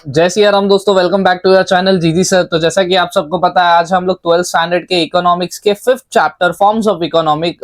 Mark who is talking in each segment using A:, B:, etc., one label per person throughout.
A: जय सिया राम दोस्तों, welcome back to your channel GG sir. तो जैसा कि आप सबको पता है, आज हम लोग 12th स्टैंडर्ड के इकोनॉमिक्स के 5th chapter forms of economic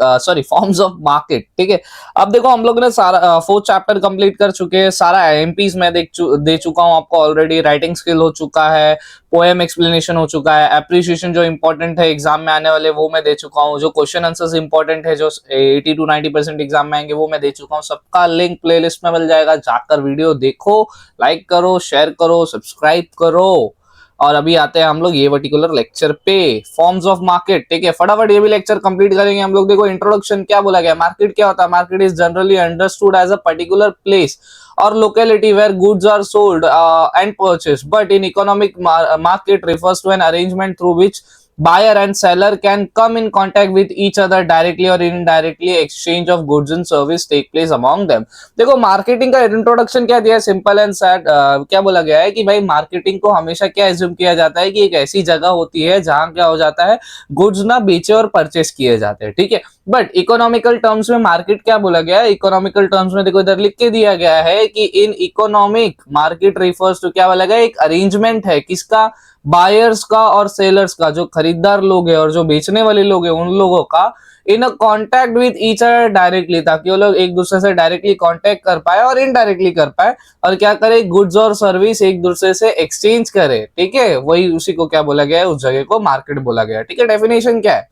A: forms of market, ठीक है। अब देखो, हम लोग ने सारा 4th चैप्टर कंप्लीट कर चुके हैं। सारा एमपीज मैं दे चुका हूं आपको ऑलरेडी। राइटिंग स्किल हो चुका है, पोएम एक्सप्लेनेशन हो चुका है, एप्रिसिएशन जो इंपॉर्टेंट है एग्जाम में आने वाले वो मैं दे चुका हूँ, जो क्वेश्चन आंसर्स इंपॉर्टेंट है जो 80 to 90% एग्जाम में आएंगे वो मैं दे चुका हूँ। सबका लिंक प्लेलिस्ट में मिल जाएगा, जाकर वीडियो देखो, लाइक करो, शेयर करो, सब्सक्राइब करो। और अभी आते हैं हम लोग ये पर्टिकुलर लेक्चर पे, फॉर्म्स ऑफ मार्केट, ठीक है। फटाफट ये भी लेक्चर कंप्लीट करेंगे हम लोग। देखो, इंट्रोडक्शन क्या बोला गया, मार्केट क्या होता है। Market is generally understood as a particular place or locality where goods are sold and purchased, but in economic market refers to an arrangement through which buyer and seller can come in contact with each other directly or indirectly. Exchange of goods and service take place among them. देखो, marketing का introduction क्या दिया है, simple and sad. क्या बोला गया है कि भाई मार्केटिंग को हमेशा क्या एज्यूम किया जाता है कि एक ऐसी जगह होती है जहां क्या हो जाता है, गुड्स ना बेचे और परचेस किए जाते हैं, ठीक है। बट इकोनॉमिकल टर्म्स में मार्केट क्या बोला गया है, इकोनॉमिकल टर्म्स में देखो इधर लिख के दिया गया है कि in economic market refers to, क्या बोला गया, एक अरेंजमेंट है किसका, बायर्स का और सेलर्स का, जो खरीदार लोग हैं और जो बेचने वाले लोग हैं उन लोगों का, in a contact with each other directly, ताकि वो लोग एक दूसरे से डायरेक्टली कॉन्टैक्ट कर पाए और इनडायरेक्टली कर पाए, और क्या करे, गुड्स और सर्विस एक दूसरे से एक्सचेंज करे, ठीक है। वही उसी को क्या बोला गया है, उस जगह को मार्केट बोला गया है, ठीक है। डेफिनेशन क्या है,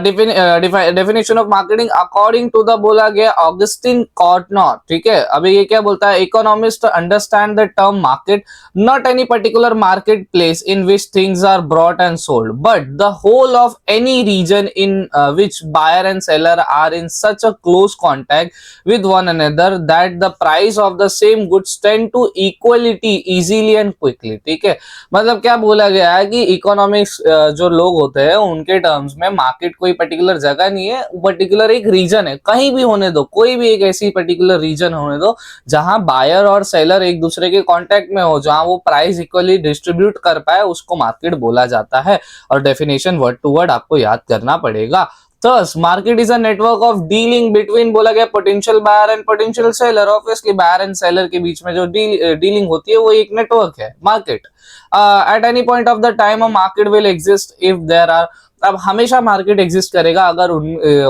A: definition of marketing according to the बोला गया ऑगस्टिन कॉर्टनर, ठीक है। अभी ये क्या बोलता है, economist understand the term market not any particular market place in which things are brought and sold, but the whole of any region in which buyer and seller are in such a close contact with one another that the price of the same goods tend to equality easily and quickly, ठीक है। मतलब क्या बोला गया है कि economics जो लोग होते हैं उनके टर्म्स में मार्केट कोई पर्टिकुलर जगह नहीं है, पर्टिकुलर एक रीजन है, कहीं भी होने दो, कोई भी एक ऐसी पर्टिकुलर रीजन होने दो जहां बायर और सेलर एक दूसरे के कांटेक्ट में हो, जहां वो प्राइस इक्वली डिस्ट्रीब्यूट कर पाए, उसको मार्केट बोला जाता है। और डेफिनेशन वर्ड टू वर्ड आपको याद करना पड़ेगा। Thus, market is a network of dealing between, बोला गया, potential buyer and potential seller. Obviously, buyer and seller के बीच में जो डीलिंग होती है वो एक नेटवर्क है, market. At any point of the time, a market will exist if there are, अब हमेशा मार्केट एग्जिस्ट करेगा अगर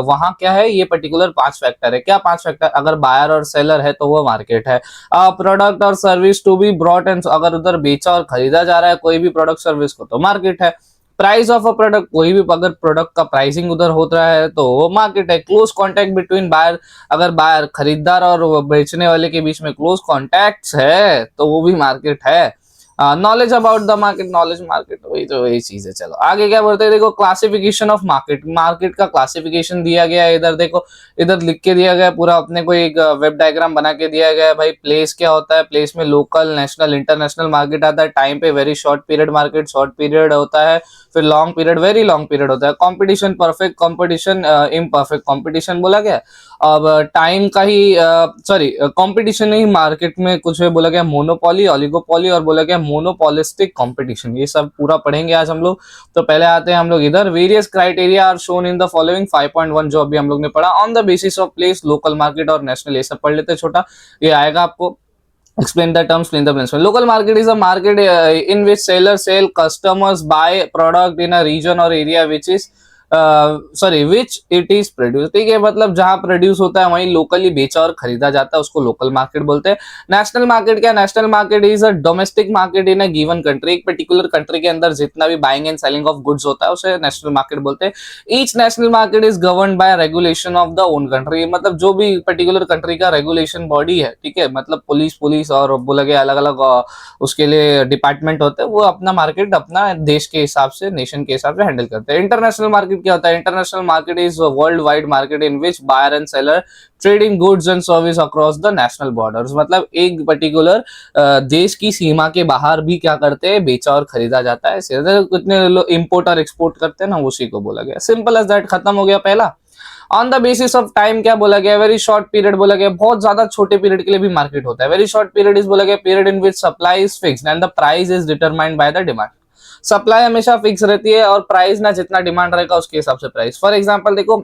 A: वहां क्या है, ये पर्टिकुलर 5 फैक्टर है। क्या 5 फैक्टर, अगर बायर और सेलर है तो वो मार्केट है। प्रोडक्ट और service to be brought and, अगर उधर बेचा और खरीदा जा रहा है कोई भी प्रोडक्ट सर्विस को तो मार्केट है। प्राइस ऑफ अ प्रोडक्ट, कोई भी अगर प्रोडक्ट का प्राइसिंग उधर होता रहा है तो वो मार्केट है। क्लोज कॉन्टैक्ट बिटवीन बायर, अगर बायर खरीदार और बेचने वाले के बीच में क्लोज कॉन्टैक्ट्स है तो वो भी मार्केट है। Knowledge about the market, knowledge market, वही चीज है। चलो आगे क्या बोलते हैं, देखो क्लासिफिकेशन ऑफ मार्केट, मार्केट का क्लासिफिकेशन दिया गया है। इधर देखो, इधर लिख के दिया गया है पूरा, अपने को एक वेब डायग्राम बना के दिया गया है। भाई प्लेस क्या होता है, प्लेस में लोकल, नेशनल, इंटरनेशनल मार्केट आता है। टाइम पे very short period market, short period होता है। फिर long period, very long period होता है। Competition, perfect competition, imperfect competition बोला गया। अब टाइम का ही सॉरी कंपटीशन नहीं, मार्केट में कुछ है बोला गया, मोनोपोली, ओलिगोपोली, और बोला गया मोनोपोलिस्टिक कंपटीशन। ये सब पूरा पढ़ेंगे आज हम लोग। तो पहले आते हैं हम लोग इधर, various criteria are shown in the following 5.1, जो अभी हम लोग ने पढ़ा। On the basis of place, local market और नेशनल, ये सब पढ़ लेते छोटा, ये आएगा आपको। Explain the terms, explain the principle. Local market is a market in which sellers sell, customers buy product in a region or area which is which it is produce, ठीक है। मतलब जहां प्रोड्यूस होता है वहीं लोकली बेचा और खरीदा जाता है, उसको लोकल मार्केट बोलते हैं। नेशनल मार्केट क्या, national market is a domestic market in a given country, एक पर्टिकुलर कंट्री के अंदर जितना भी buying and selling of goods होता है उसे नेशनल मार्केट बोलते हैं। Each national market is govern by regulation of the own country, मतलब जो भी पर्टिकुलर कंट्री का रेगुलेशन बॉडी है, ठीक है। मतलब पुलिस और बोला गया अलग अलग उसके लिए डिपार्टमेंट होते हैं, वो अपना मार्केट अपना देश के हिसाब से, नेशन के हिसाब से हैंडल करते हैं। इंटरनेशनल मार्केट क्या होता है, international market is world wide market in which buyer and seller trading goods and service across the national borders, मतलब एक पर्टिकुलर देश की सीमा के बाहर भी क्या करते हैं, बेचा और खरीदा जाता है। कितने लोग इंपोर्ट और एक्सपोर्ट करते हैं ना, उसी को बोला गया। सिंपल एज दैट, खत्म हो गया पहला। On the basis of time क्या बोला गया, वेरी शॉर्ट पीरियड बोला गया, बहुत ज्यादा छोटे पीरियड के लिए भी मार्केट होता है। वेरी शॉर्ट पीरियड इज बोला गया period in which supply is fixed and the price is determined by the demand. Supply हमेशा फिक्स रहती है और प्राइस ना जितना डिमांड रहेगा उसके हिसाब से प्राइस। फॉर एग्जांपल देखो,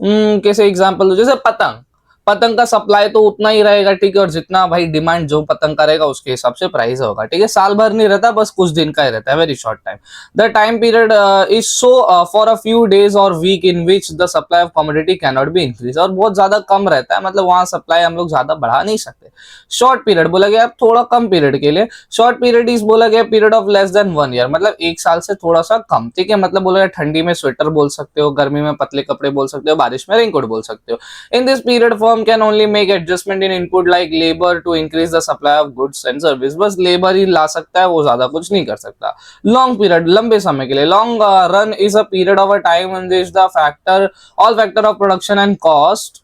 A: कैसे एग्जांपल, जैसे पतंग, पतंग का सप्लाई तो उतना ही रहेगा, ठीक है, और जितना भाई डिमांड जो पतंग का रहेगा उसके हिसाब से प्राइस होगा, ठीक है। साल भर नहीं रहता, बस कुछ दिन का ही रहता है, very short time. The time period is so for a few days और week in which the supply of commodity can not be increase, और बहुत ज्यादा कम रहता है, मतलब वहां सप्लाई हम लोग ज्यादा बढ़ा नहीं सकते। शॉर्ट पीरियड बोला गया थोड़ा कम पीरियड के लिए। शॉर्ट पीरियड इज बोला गया period of less than 1 year, मतलब एक साल से थोड़ा सा कम, ठीक है। मतलब बोला गया ठंडी में स्वेटर बोल सकते हो, गर्मी में पतले कपड़े बोल सकते हो, बारिश में रेनकोट बोल सकते हो। In this period, firm can only make adjustment in input like labor to increase the supply of goods and service. बस लेबर ही ला सकता है, वो ज्यादा कुछ नहीं कर सकता। लॉन्ग पीरियड, लंबे समय के लिए। Long run is a period of a time in which the factor all factor of production and cost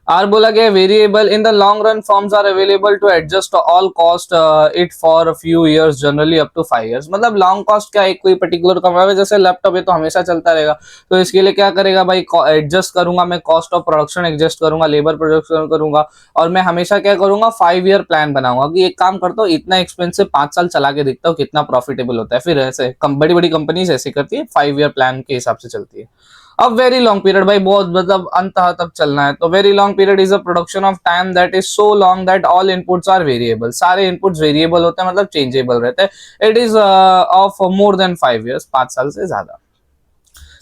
A: are बोला गया variable. In the long run firms are available to adjust all cost it for few years, generally up to 5 years. मतलब long cost क्या, एक कोई particular कमाई है, जैसे laptop है तो हमेशा चलता रहेगा, तो इसके लिए क्या करेगा भाई, एडजस्ट करूंगा मैं, कॉस्ट ऑफ प्रोडक्शन एडजस्ट करूंगा, लेबर प्रोडक्शन करूंगा, और मैं हमेशा क्या करूंगा, 5 ईयर प्लान बनाऊंगा कि एक काम करता हूँ, इतना एक्सपेंसिव 5 साल चला के देखता हूँ कितना प्रॉफिटेबल होता है। फिर ऐसे बड़ी बड़ी कंपनीज ऐसी करती है, 5 ईयर प्लान के हिसाब से चलती है। अब वेरी लॉन्ग पीरियड भाई, बहुत मतलब अंत तक चलना है, तो very long period is a production of time that is so long that all inputs are variable. सारे इनपुट्स वेरिएबल होते हैं, मतलब चेंजेबल रहते हैं। It is of more than 5 years, 5 साल से ज्यादा।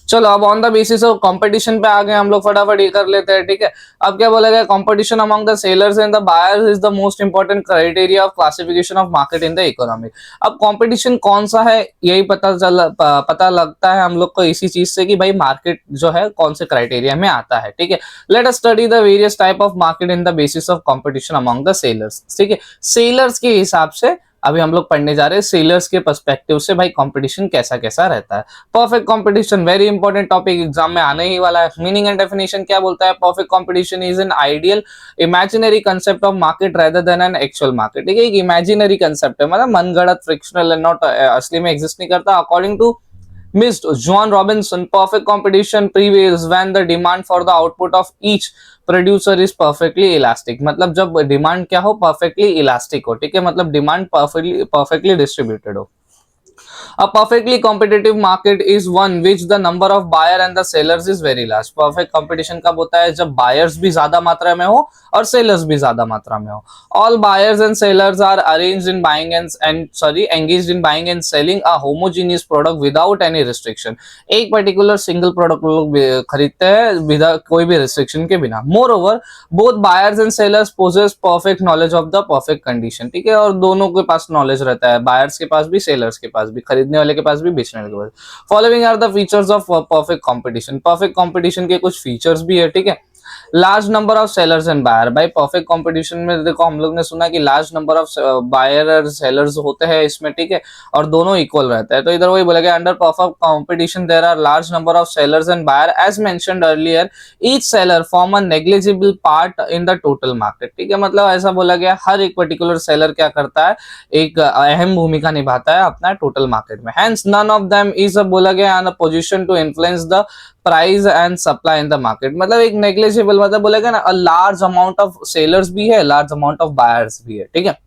A: चलो अब on the basis of competition पे आ गए हम लोग, फटाफट ये कर लेते हैं, ठीक है। अब क्या बोला गया, competition among the sellers and the buyers is the most important criteria of classification of market in the economy. अब कंपटीशन कौन सा है, यही पता लगता है हम लोग को इसी चीज से कि भाई मार्केट जो है कौन से क्राइटेरिया में आता है, ठीक है। Let us study the various type of market in the basis of competition among the sellers, ठीक है। सेलर्स के हिसाब से अभी हम लोग पढ़ने जा रहे हैं, सेलर्स के पर्सपेक्टिव से भाई कंपटीशन कैसा कैसा रहता है। Perfect competition, very important topic, exam में आने ही वाला है। मीनिंग एंड डेफिनेशन क्या बोलता है, perfect competition is an ideal imaginary concept of market rather than an actual market, ठीक है। एक इमेजिनरी कंसेप्ट है, मतलब मनगढ़ंत, फ्रिक्शनल एंड नॉट, असली में एग्जिस्ट नहीं करता। According to Mr. John Robinson, perfect competition prevails when the demand for the output of each producer is perfectly elastic। मतलब जब डिमांड क्या हो, परफेक्टली इलास्टिक हो, ठीक है, मतलब डिमांड परफेक्टली डिस्ट्रीब्यूटेड हो। A perfectly competitive market is one which the number of buyer and the sellers is very large। Perfect competition कब होता है, जब buyers भी ज्यादा मात्रा में हो और sellers भी ज्यादा मात्रा में हो। All buyers and sellers are arranged in buying engaged in buying and selling a homogeneous product without any restriction। एक particular single product लोग खरीदते हैं बिना कोई भी restriction के बिना। Moreover, both buyers and sellers possess perfect knowledge of the perfect condition, ठीक है, और दोनों के पास नॉलेज रहता है, बायर्स के पास भी, सेलर्स के पास भी, खरीदने वाले के पास भी, बेचने वाले के पास। Following are the features of perfect competition. Perfect competition के कुछ फीचर्स भी है, ठीक है। Large number of sellers and buyer, भाई परफेक्ट कंपटीशन में देखो हम लोग ने सुना कि लार्ज नंबर ऑफ बायर और सेलर्स होते हैं इसमें, ठीक है, और दोनों इक्वल रहता है। तो इधर वही बोला गया, under perfect competition there are large number of sellers and buyer as mentioned earlier, each seller form a negligible part in the total market, ठीक है। मतलब ऐसा बोला गया हर एक पर्टिकुलर सेलर क्या करता है, एक अहम भूमिका निभाता है अपना टोटल मार्केट में। Hence none of them is बोला गया in a position to influence the price and supply in the market. मतलब एक नेग्लिजिबल, मतलब बोलेगा ना, लार्ज अमाउंट ऑफ सेलर्स भी है, लार्ज अमाउंट ऑफ बायर्स भी है, ठीक है।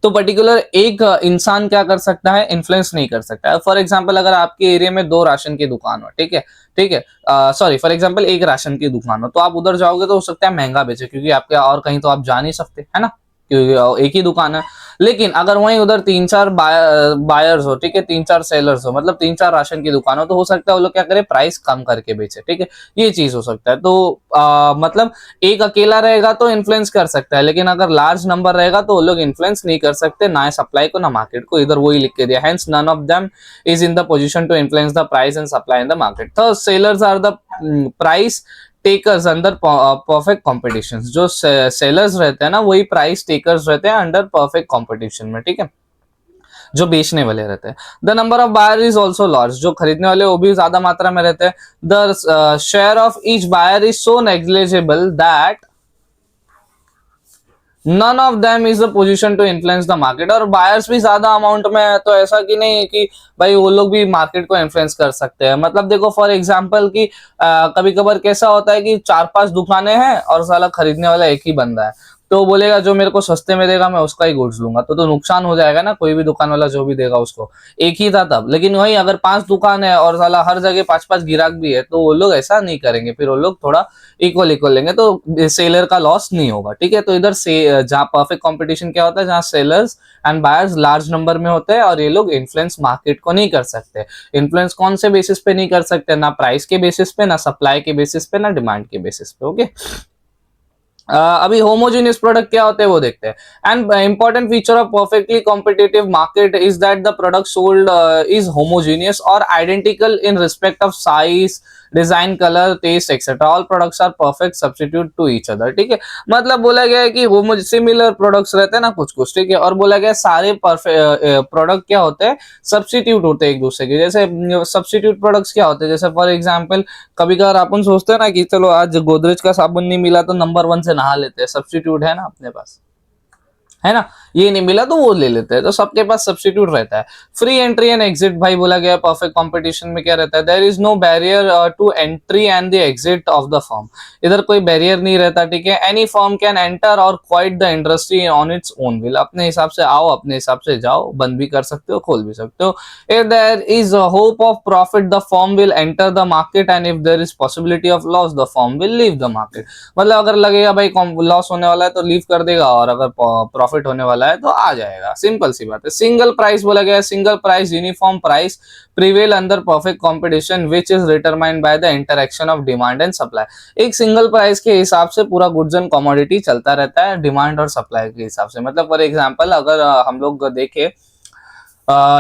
A: तो पर्टिकुलर एक इंसान क्या कर सकता है, इन्फ्लुएंस नहीं कर सकता है। फॉर एग्जांपल अगर आपके एरिया में 2 राशन की दुकान हो, ठीक है, ठीक है, सॉरी फॉर एग्जांपल एक राशन की दुकान हो, तो आप उधर जाओगे तो हो सकता है महंगा बेचे, क्योंकि आपके और कहीं तो आप जा नहीं सकते, है ना, क्योंकि एक ही दुकान है। लेकिन अगर वहीं उधर 3-4 बायर्स हो, ठीक है, 3-4 सेलर्स हो, मतलब 3-4 राशन की दुकान हो, तो हो सकता है वो लोग क्या करे, प्राइस कम करके बेचे, ठीक है, ये चीज हो सकता है। तो मतलब एक अकेला रहेगा तो इन्फ्लुएंस कर सकता है, लेकिन अगर लार्ज नंबर रहेगा तो वो लोग इन्फ्लुएंस नहीं कर सकते, ना सप्लाई को ना मार्केट को। इधर वही लिख के दिया, hence none of them is in the position to influence the price and supply in the market. तो sellers are the price takers under perfect competition. जो सेलर्स रहते हैं ना, वही प्राइस टेकर्स रहते हैं अंडर परफेक्ट कॉम्पिटिशन में, ठीक है, जो बेचने वाले रहते हैं। The number of buyer is also large, जो खरीदने वाले वो भी ज्यादा मात्रा में रहते हैं। The share of each buyer is so negligible that none of them is the position to influence the market. और बायर्स भी ज्यादा अमाउंट में है, तो ऐसा कि नहीं कि भाई वो लोग भी मार्केट को इन्फ्लुएंस कर सकते हैं। मतलब देखो फॉर एग्जांपल कि कभी कभार कैसा होता है कि 4-5 दुकानें हैं और साला खरीदने वाला एक ही बंदा है, तो वो बोलेगा जो मेरे को सस्ते में देगा मैं उसका ही गुड्स लूंगा, तो नुकसान हो जाएगा ना, कोई भी दुकान वाला जो भी देगा उसको। एक ही था तब, लेकिन वही अगर 5 दुकान है और साला हर जगह 5-5 गिराक भी है तो वो लोग ऐसा नहीं करेंगे, फिर वो लोग थोड़ा इक्वल इक्वल लेंगे, तो सेलर का लॉस नहीं होगा, ठीक है। तो इधर से जहाँ परफेक्ट कंपटीशन क्या होता है, जहाँ sellers and buyers large number में होते हैं और ये लोग इन्फ्लुएंस मार्केट को नहीं कर सकते। इन्फ्लुएंस कौन से बेसिस पे नहीं कर सकते, ना प्राइस के बेसिस पे, ना सप्लाई के बेसिस पे, ना डिमांड के बेसिस पे, ओके। अभी होमोजेनियस प्रोडक्ट क्या होते हैं वो देखते हैं। And important feature of perfectly competitive market is that the product sold is homogeneous और identical in respect of size, design, colour, taste et cetera. All products are perfect substitute to each other, ठीक है। मतलब बोला गया है कि similar products रहते हैं ना कुछ कुछ, ठीक है। और बोला गया सारे प्रोडक्ट क्या होते हैं, सब्स्टिट्यूट होते हैं एक दूसरे के। जैसे सब्स्टिट्यूट प्रोडक्ट्स क्या होते हैं, जैसे फॉर एग्जाम्पल कभी कभार अपन सोचते हैं ना कि चलो आज गोदरेज का साबुन नहीं मिला तो नंबर 1 से नहा लेते हैं, सब्स्टिट्यूट है ना अपने पास, है ना। ये नहीं मिला तो वो ले लेते हैं, तो सबके पास सब्स्टिट्यूट रहता है। फ्री एंट्री एंड एग्जिट भाई बोला गया परफेक्ट कंपटीशन में क्या रहता है, there is no barrier to entry and the exit of the firm. इधर कोई बैरियर नहीं रहता, ठीक है। एनी फर्म कैन एंटर और quite the industry on its own will. अपने हिसाब से आओ, अपने हिसाब से जाओ, बंद भी कर सकते हो, खोल भी सकते हो। If there is a hope of profit the firm will enter the market and if there is possibility of loss the firm will leave the market. मतलब अगर लगेगा भाई लॉस होने वाला है तो लीव कर देगा, और अगर प्रॉफिट होने वाला है तो आ जाएगा, सिंपल सी बात है। सिंगल प्राइस बोला गया है, single price uniform price prevail under perfect competition which is determined by the interaction of demand and supply. एक सिंगल प्राइस के हिसाब से पूरा गुड्स एंड कमोडिटी चलता रहता है, डिमांड और सप्लाई के हिसाब से। मतलब फॉर एग्जांपल अगर हम लोग देखें,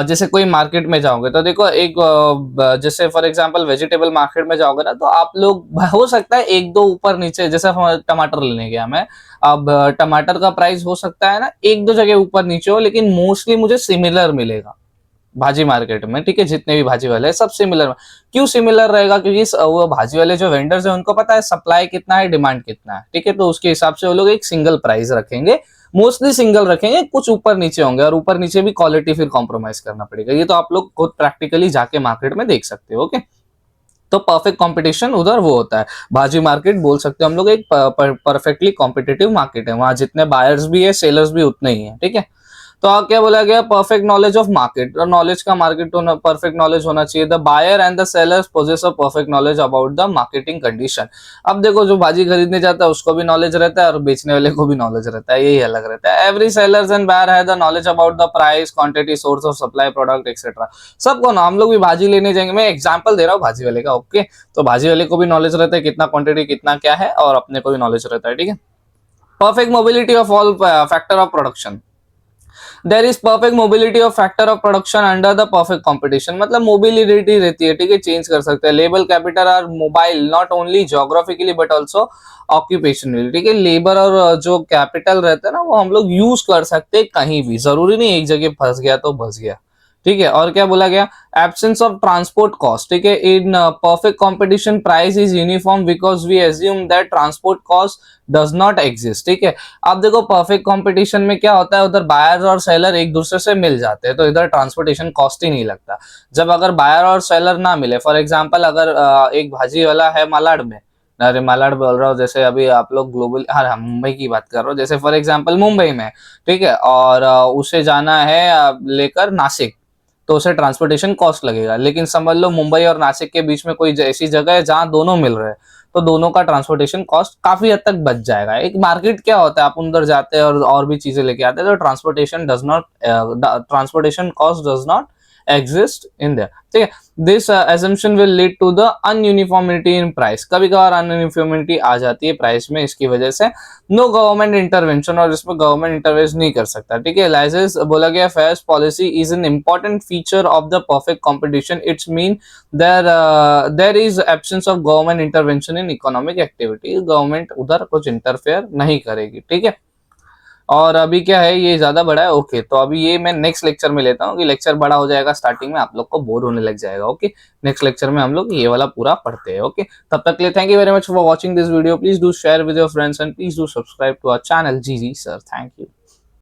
A: जैसे कोई मार्केट में जाओगे तो देखो एक जैसे फॉर एग्जांपल वेजिटेबल मार्केट में जाओगे ना, तो आप लोग हो सकता है एक दो ऊपर नीचे, जैसे टमाटर लेने गया मैं, अब टमाटर का प्राइस हो सकता है ना एक दो जगह ऊपर नीचे हो, लेकिन मोस्टली मुझे सिमिलर मिलेगा भाजी मार्केट में, ठीक है। जितने भी भाजी वाले हैं सब सिमिलर। क्यों सिमिलर रहेगा, क्योंकि वो भाजी वाले जो वेंडर्स हैं उनको पता है सप्लाई कितना है, डिमांड कितना है, ठीक है। तो उसके हिसाब से वो लोग एक सिंगल प्राइस रखेंगे, मोस्टली सिंगल रखेंगे, कुछ ऊपर नीचे होंगे, और ऊपर नीचे भी क्वालिटी फिर कॉम्प्रोमाइज करना पड़ेगा। ये तो आप लोग खुद प्रैक्टिकली जाके मार्केट में देख सकते हो, ओके। तो परफेक्ट कंपटीशन उधर वो होता है, भाजी मार्केट बोल सकते हो हम लोग, एक परफेक्टली कॉम्पिटिटिव मार्केट है। वहां जितने बायर्स भी है सेलर्स भी उतने ही है, ठीक है। तो क्या बोला गया, perfect knowledge of market, knowledge का मार्केट होना, परफेक्ट नॉलेज होना चाहिए। The buyer and the sellers possess a perfect knowledge about the marketing condition. अब देखो जो भाजी खरीदने जाता है उसको भी नॉलेज रहता है और बेचने वाले को भी नॉलेज रहता है, यही अलग रहता है। Every sellers and buyer have the knowledge about the price, quantity, source of supply, product etcetera. सबको ना, हम लोग भी भाजी लेने जाएंगे, मैं एग्जाम्पल दे रहा हूँ भाजी वाले का, ओके। तो भाजी वाले को भी नॉलेज रहता है कितना क्वांटिटी कितना क्या है, और अपने को भी नॉलेज रहता है, ठीक है। Perfect mobility of all factor of production, there is perfect mobility of factor of production under the perfect competition. मतलब मोबिलिटी रहती है, ठीक है, चेंज कर सकते हैं। Labour capital are mobile not only geographically but also occupationally, ठीक है। लेबर और जो कैपिटल रहता है ना वो हम लोग यूज कर सकते हैं कहीं भी, जरूरी नहीं एक जगह फंस गया तो फंस गया, ठीक है। और क्या बोला गया, एब्सेंस ऑफ ट्रांसपोर्ट कॉस्ट, ठीक है। In perfect competition price is uniform because we assume that transport cost does not exist, ठीक है। अब देखो परफेक्ट कंपटीशन में क्या होता है, उधर बायर और सेलर एक दूसरे से मिल जाते हैं, तो इधर ट्रांसपोर्टेशन कॉस्ट ही नहीं लगता। जब अगर बायर और सेलर ना मिले, फॉर एग्जाम्पल अगर एक भाजी वाला है मालाड में, अरे मालाड बोल रहा हूँ, जैसे अभी आप लोग ग्लोबल, हाँ मुंबई की बात कर रहा हूँ, जैसे फॉर एग्जाम्पल मुंबई में, ठीक है, और उसे जाना है लेकर नासिक, तो उसे ट्रांसपोर्टेशन कॉस्ट लगेगा। लेकिन समझ लो मुंबई और नासिक के बीच में कोई ऐसी जगह है जहां दोनों मिल रहे हैं, तो दोनों का ट्रांसपोर्टेशन कॉस्ट काफी हद तक बच जाएगा। एक मार्केट क्या होता है, आप अंदर जाते हैं और भी चीजें लेके आते हैं, तो transportation cost does not exist in their, ठीक है। This assumption will lead to the ununiformity in price। कभी कभार अनयूनिफॉर्मिटी आ जाती है प्राइस में, इसकी वजह से नो गवर्नमेंट इंटरवेंशन, और इसमें गवर्नमेंट इंटरवेंशन नहीं कर सकता, ठीक है। लाइसेंस बोला गया fair policy is an important feature of the perfect competition. It's mean there is absence of government intervention in economic activity. Government उधर कुछ इंटरफेयर नहीं करेगी, ठीक है। और अभी क्या है, ये ज्यादा बड़ा है, ओके। तो अभी ये मैं नेक्स्ट लेक्चर में लेता हूँ कि लेक्चर बड़ा हो जाएगा, स्टार्टिंग में आप लोग को बोर होने लग जाएगा, ओके। नेक्स्ट लेक्चर में हम लोग ये वाला पूरा पढ़ते हैं, ओके। तब तक के लिए thank you very much for watching this video. Please do share with your friends and please do subscribe to our channel. जी जी सर, थैंक यू।